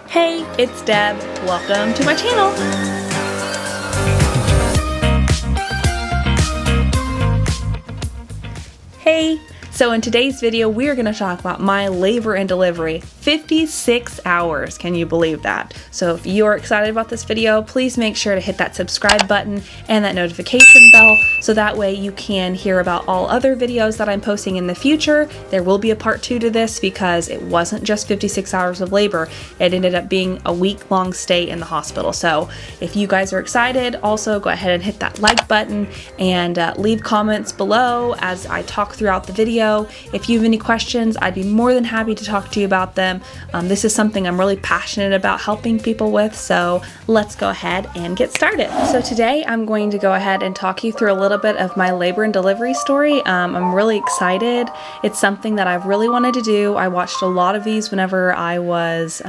Hey, it's Deb. Welcome to my channel. Hey, so in today's video, we are going to talk about my labor and delivery. 56 hours. Can you believe that? So if you are excited about this video, please make sure to hit that subscribe button and that notification bell so that way you can hear about all other videos that I'm posting in the future. There will be a part 2 to this because it wasn't just 56 hours of labor. It ended up being a week-long stay in the hospital. So if you guys are excited, also go ahead and hit that like button and leave comments below as I talk throughout the video. If you have any questions, I'd be more than happy to talk to you about them. This is something I'm really passionate about helping people with, so let's go ahead and get started. So today I'm going to go ahead and talk you through a little bit of my labor and delivery story. I'm really excited. It's something that I've really wanted to do. I watched a lot of these whenever I was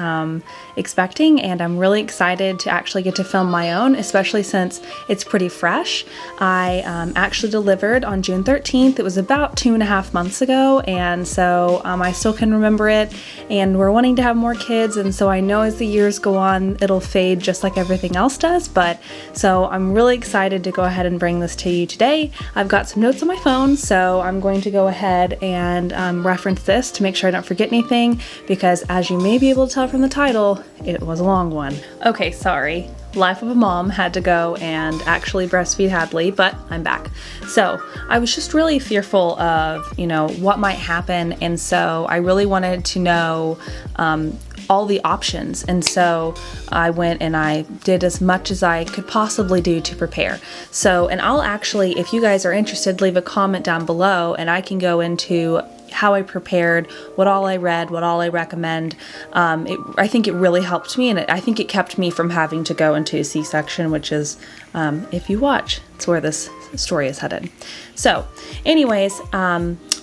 expecting, and I'm really excited to actually get to film my own, especially since it's pretty fresh. I actually delivered on June 13th. It was about 2.5 months ago, and so I still can remember it, and we're wanting to have more kids, and so I know as the years go on it'll fade just like everything else does, but so I'm really excited to go ahead and bring this to you today. I've got some notes on my phone, so I'm going to go ahead and reference this to make sure I don't forget anything, because as you may be able to tell from the title, it was a long one. Okay, sorry. Life of a mom had to go and actually breastfeed Hadley, but I'm back. So I was just really fearful of, what might happen. And so I really wanted to know all the options. And so I went and I did as much as I could possibly do to prepare. So, and I'll actually, if you guys are interested, leave a comment down below and I can go into how I prepared, what all I read, what all I recommend. I think it really helped me, and I think it kept me from having to go into a C-section, which is, if you watch, it's where this story is headed. So anyways,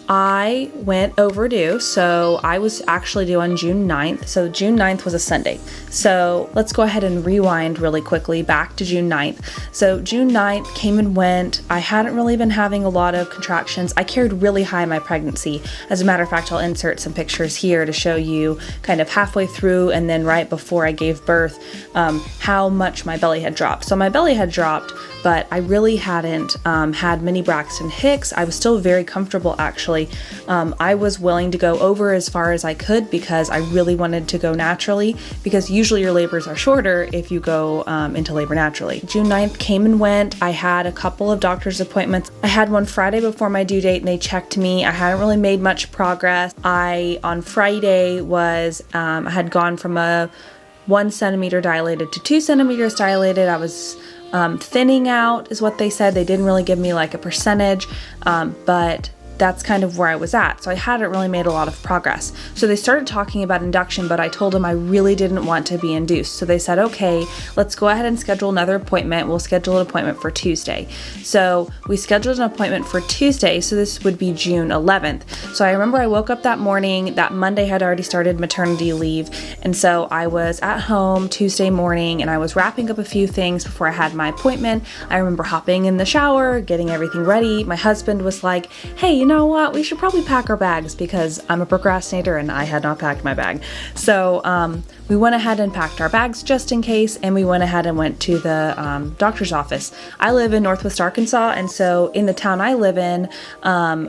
I went overdue, so I was actually due on June 9th. So June 9th was a Sunday. So let's go ahead and rewind really quickly back to June 9th. So June 9th came and went. I hadn't really been having a lot of contractions. I carried really high in my pregnancy. As a matter of fact, I'll insert some pictures here to show you kind of halfway through and then right before I gave birth, how much my belly had dropped. So my belly had dropped, but I really hadn't had many Braxton Hicks. I was still very comfortable, actually. I was willing to go over as far as I could because I really wanted to go naturally, because usually your labors are shorter if you go into labor naturally. June 9th came and went. I had a couple of doctor's appointments. I had one Friday before my due date and they checked me. I hadn't really made much progress. On Friday I had gone from a 1 centimeter dilated to 2 centimeters dilated. I was thinning out is what they said. They didn't really give me like a percentage, but that's kind of where I was at. So I hadn't really made a lot of progress. So they started talking about induction, but I told them I really didn't want to be induced. So they said, okay, let's go ahead and schedule another appointment. We'll schedule an appointment for Tuesday. So we scheduled an appointment for Tuesday. So this would be June 11th. So I remember I woke up that morning. That Monday had already started maternity leave. And so I was at home Tuesday morning and I was wrapping up a few things before I had my appointment. I remember hopping in the shower, getting everything ready. My husband was like, hey, you know what, we should probably pack our bags, because I'm a procrastinator and I had not packed my bag. So we went ahead and packed our bags just in case, and we went ahead and went to the doctor's office. I live in Northwest Arkansas, and so in the town I live in,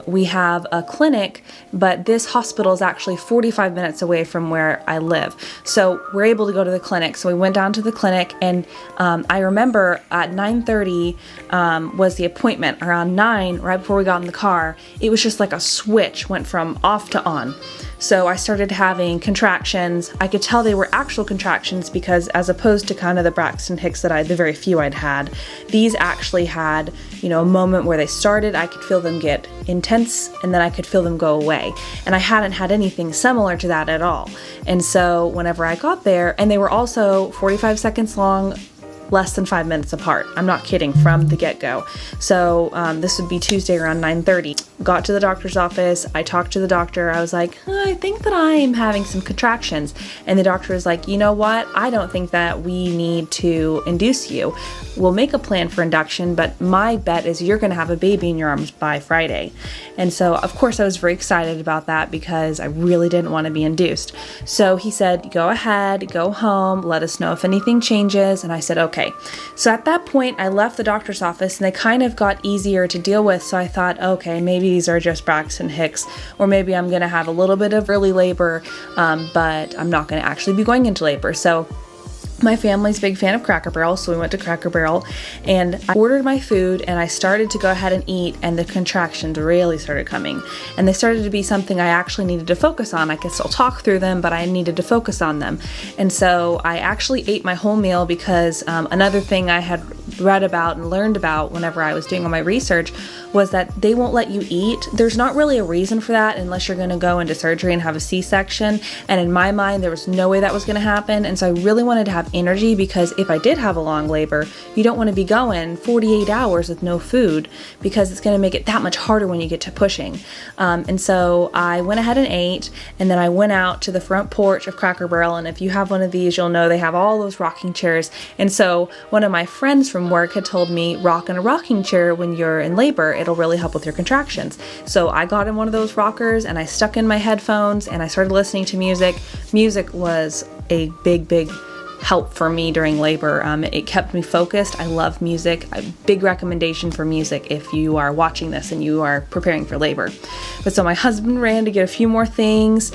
we have a clinic, but this hospital is actually 45 minutes away from where I live. So we're able to go to the clinic. So we went down to the clinic, and I remember at 9:30 was the appointment. Around 9, right before we got in the car, it was just like a switch went from off to on. So I started having contractions. I could tell they were actual contractions because as opposed to kind of the Braxton Hicks the very few I'd had, these actually had, a moment where they started, I could feel them get intense and then I could feel them go away. And I hadn't had anything similar to that at all. And so whenever I got there, and they were also 45 seconds long, less than 5 minutes apart. I'm not kidding, from the get-go. So this would be Tuesday around 9:30. Got to the doctor's office. I talked to the doctor. I was like, I think that I am having some contractions. And the doctor was like, you know what? I don't think that we need to induce you. We'll make a plan for induction, but my bet is you're going to have a baby in your arms by Friday. And so, of course, I was very excited about that because I really didn't want to be induced. So he said, go ahead, go home, let us know if anything changes. And I said, okay. So at that point, I left the doctor's office and they kind of got easier to deal with. So I thought, okay, maybe these are just Braxton Hicks, or maybe I'm going to have a little bit of early labor, but I'm not going to actually be going into labor. So my family's a big fan of Cracker Barrel, so we went to Cracker Barrel and I ordered my food and I started to go ahead and eat, and the contractions really started coming. And they started to be something I actually needed to focus on. I could still talk through them, but I needed to focus on them. And so I actually ate my whole meal because another thing I had read about and learned about whenever I was doing all my research was that they won't let you eat. There's not really a reason for that unless you're going to go into surgery and have a C-section. And in my mind, there was no way that was going to happen. And so I really wanted to have energy, because if I did have a long labor, you don't want to be going 48 hours with no food, because it's going to make it that much harder when you get to pushing. And so I went ahead and ate, and then I went out to the front porch of Cracker Barrel. And if you have one of these, you'll know they have all those rocking chairs. And so one of my friends from work had told me, rock in a rocking chair when you're in labor. It'll really help with your contractions. So I got in one of those rockers and I stuck in my headphones and I started listening to music. Music was a big help for me during labor. It kept me focused. I love music. A big recommendation for music if you are watching this and you are preparing for labor. But so my husband ran to get a few more things,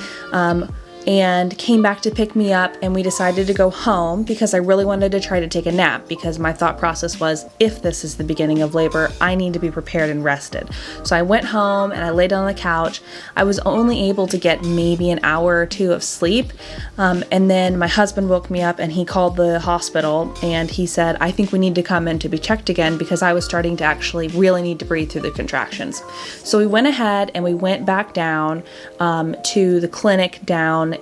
and came back to pick me up, and we decided to go home because I really wanted to try to take a nap, because my thought process was, if this is the beginning of labor, I need to be prepared and rested. So I went home and I laid on the couch. I was only able to get maybe an hour or two of sleep, and then my husband woke me up and he called the hospital and he said, I think we need to come in to be checked again, because I was starting to actually really need to breathe through the contractions. So we went ahead and we went back down to the clinic down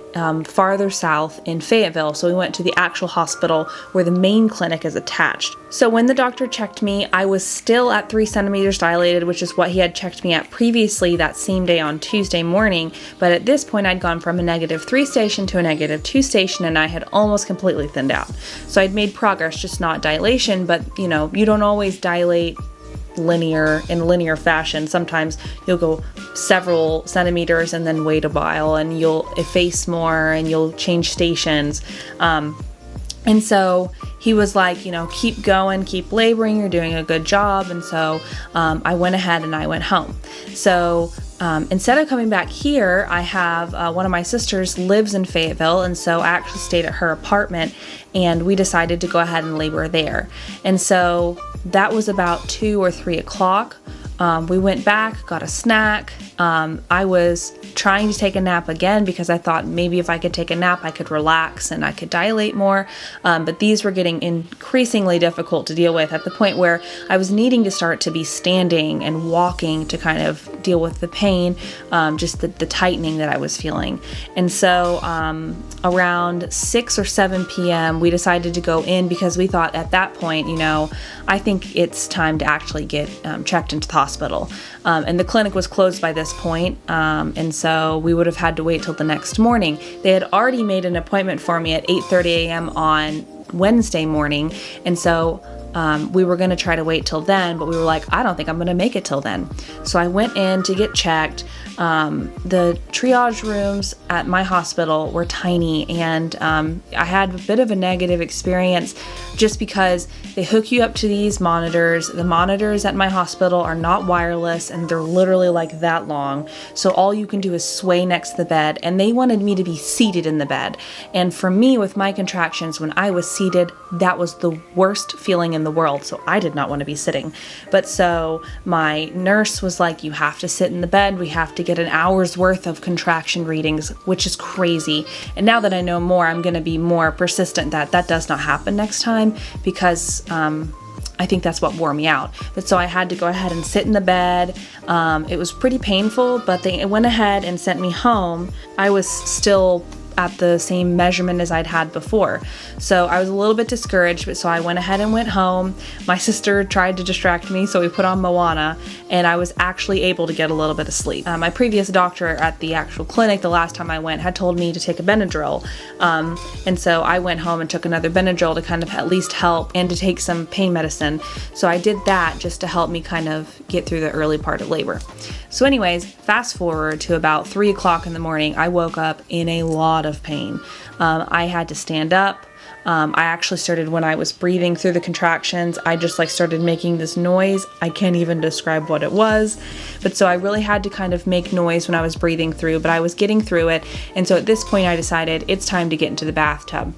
farther south in Fayetteville. So we went to the actual hospital where the main clinic is attached. So when the doctor checked me, I was still at 3 centimeters dilated, which is what he had checked me at previously that same day on Tuesday morning. But at this point, I'd gone from a -3 station to a -2 station, and I had almost completely thinned out. So I'd made progress, just not dilation. But you know, you don't always dilate in linear fashion. Sometimes you'll go several centimeters and then wait a while, and you'll efface more and you'll change stations. And so he was like, you know, keep going, keep laboring, you're doing a good job. And so I went ahead and I went home. So instead of coming back here, I have one of my sisters lives in Fayetteville, and so I actually stayed at her apartment, and we decided to go ahead and labor there. And so that was about 2 or 3 o'clock. We went back, got a snack. I was trying to take a nap again because I thought maybe if I could take a nap, I could relax and I could dilate more. But these were getting increasingly difficult to deal with, at the point where I was needing to start to be standing and walking to kind of deal with the pain, just the tightening that I was feeling. And so around 6 or 7 p.m., we decided to go in because we thought at that point, you know, I think it's time to actually get checked into the hospital. And the clinic was closed by this point, and so we would have had to wait till the next morning. They had already made an appointment for me at 8:30 a.m. on Wednesday morning, and so we were going to try to wait till then, but we were like, I don't think I'm going to make it till then. So I went in to get checked. The triage rooms at my hospital were tiny, and I had a bit of a negative experience just because they hook you up to these monitors. The monitors at my hospital are not wireless, and they're literally like that long. So all you can do is sway next to the bed, and they wanted me to be seated in the bed. And for me, with my contractions, when I was seated, that was the worst feeling in the world. So I did not want to be sitting. But so my nurse was like, you have to sit in the bed. We have to get an hour's worth of contraction readings, which is crazy. And now that I know more, I'm going to be more persistent that that does not happen next time, because I think that's what wore me out. But so I had to go ahead and sit in the bed. It was pretty painful, but they went ahead and sent me home. I was still at the same measurement as I'd had before. So I was a little bit discouraged, but so I went ahead and went home. My sister tried to distract me, so we put on Moana, and I was actually able to get a little bit of sleep. My previous doctor at the actual clinic, the last time I went, had told me to take a Benadryl, and so I went home and took another Benadryl to kind of at least help, and to take some pain medicine. So I did that just to help me kind of get through the early part of labor. So anyways, fast forward to about 3 o'clock in the morning, I woke up in a lot of pain. I had to stand up. I actually started, when I was breathing through the contractions, I just like started making this noise. I can't even describe what it was, but so I really had to kind of make noise when I was breathing through, but I was getting through it. And so at this point I decided it's time to get into the bathtub.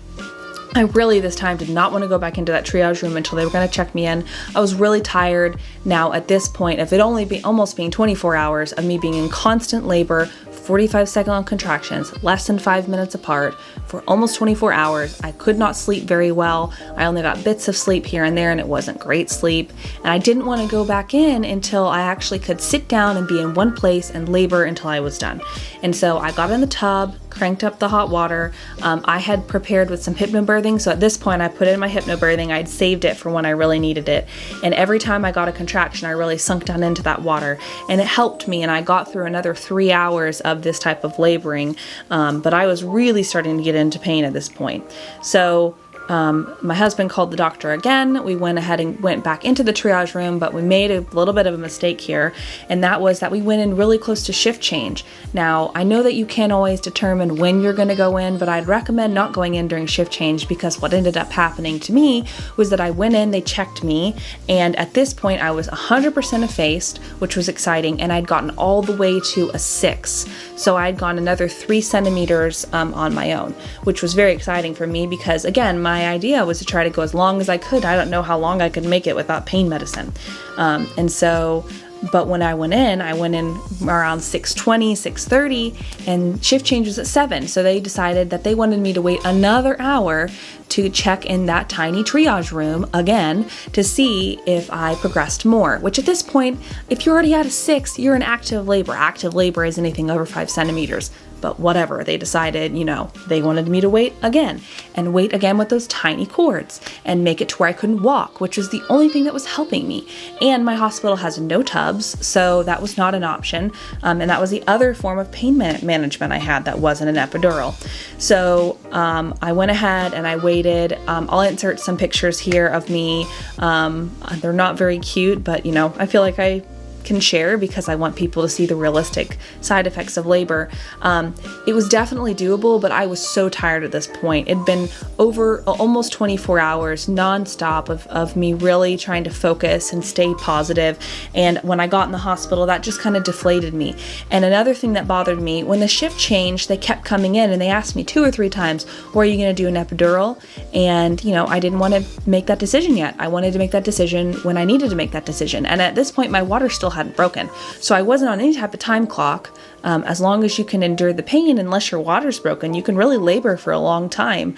I really this time did not want to go back into that triage room until they were going to check me in. I was really tired now at this point of it only being almost being 24 hours of me being in constant labor, 45-second contractions, less than 5 minutes apart for almost 24 hours. I could not sleep very well. I only got bits of sleep here and there, and it wasn't great sleep. And I didn't want to go back in until I actually could sit down and be in one place and labor until I was done. And so I got in the tub, cranked up the hot water. I had prepared with some hypnobirthing, so at this point I put in my hypnobirthing. I'd saved it for when I really needed it, and every time I got a contraction I really sunk down into that water, and it helped me, and I got through another 3 hours of this type of laboring, but I was really starting to get into pain at this point. So my husband called the doctor again. We went ahead and went back into the triage room, but we made a little bit of a mistake here, and that was that we went in really close to shift change. Now, I know that you can't always determine when you're going to go in, but I'd recommend not going in during shift change, because what ended up happening to me was that I went in, they checked me, and at this point I was 100% effaced, which was exciting, and I'd gotten all the way to a 6. So I'd gone another 3 centimeters on my own, which was very exciting for me because, again, my idea was to try to go as long as I could. I don't know how long I could make it without pain medicine. But when I went in around 6:20, 6:30, and shift change was at 7. So they decided that they wanted me to wait another hour to check in that tiny triage room again to see if I progressed more, which at this point, if you're already at a 6, you're in active labor. Active labor is anything over 5 centimeters. But whatever, they decided, they wanted me to wait again with those tiny cords and make it to where I couldn't walk, which was the only thing that was helping me. And my hospital has no tubs, so that was not an option. And that was the other form of pain management I had that wasn't an epidural. So I went ahead and I waited. I'll insert some pictures here of me. They're not very cute, but I feel like I can share because I want people to see the realistic side effects of labor. It was definitely doable, but I was so tired at this point. It'd been over almost 24 hours nonstop of me really trying to focus and stay positive. And when I got in the hospital, that just kind of deflated me. And another thing that bothered me, when the shift changed, they kept coming in and they asked me 2 or 3 times, "Were you going to do an epidural?" And I didn't want to make that decision yet. I wanted to make that decision when I needed to make that decision. And at this point, my water still hadn't broken. So I wasn't on any type of time clock. As long as you can endure the pain, unless your water's broken, you can really labor for a long time.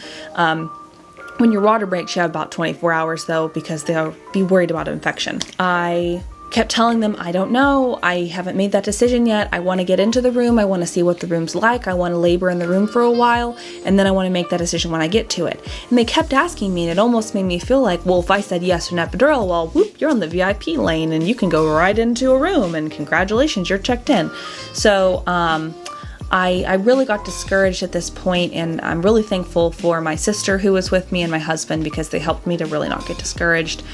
When your water breaks, you have about 24 hours though, because they'll be worried about infection. I kept telling them, I don't know, I haven't made that decision yet. I want to get into the room. I want to see what the room's like. I want to labor in the room for a while, and then I want to make that decision when I get to it. And they kept asking me, and it almost made me feel like, well, if I said yes to an epidural, well, whoop, you're on the VIP lane and you can go right into a room and congratulations, you're checked in. So, I really got discouraged at this point, and I'm really thankful for my sister who was with me and my husband, because they helped me to really not get discouraged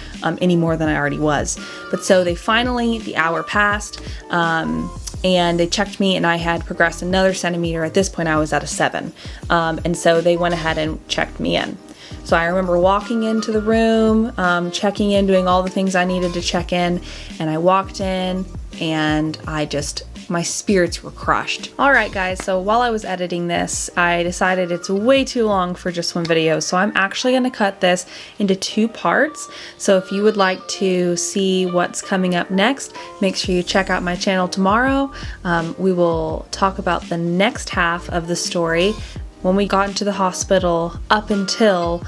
any more than I already was. But so they finally, the hour passed, and they checked me, and I had progressed another centimeter. At this point I was at a 7, and so they went ahead and checked me in. So I remember walking into the room, checking in, doing all the things I needed to check in, and I walked in, and my spirits were crushed. Alright guys, so while I was editing this, I decided it's way too long for just one video, so I'm actually going to cut this into 2 parts. So if you would like to see what's coming up next, make sure you check out my channel tomorrow. We will talk about the next half of the story, when we got into the hospital up until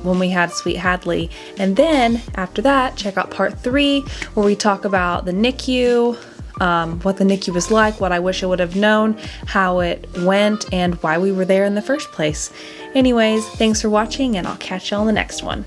when we had Sweet Hadley. And then after that, check out part 3, where we talk about the NICU, what the NICU was like, what I wish I would have known, how it went, and why we were there in the first place. Anyways, thanks for watching, and I'll catch you on the next one.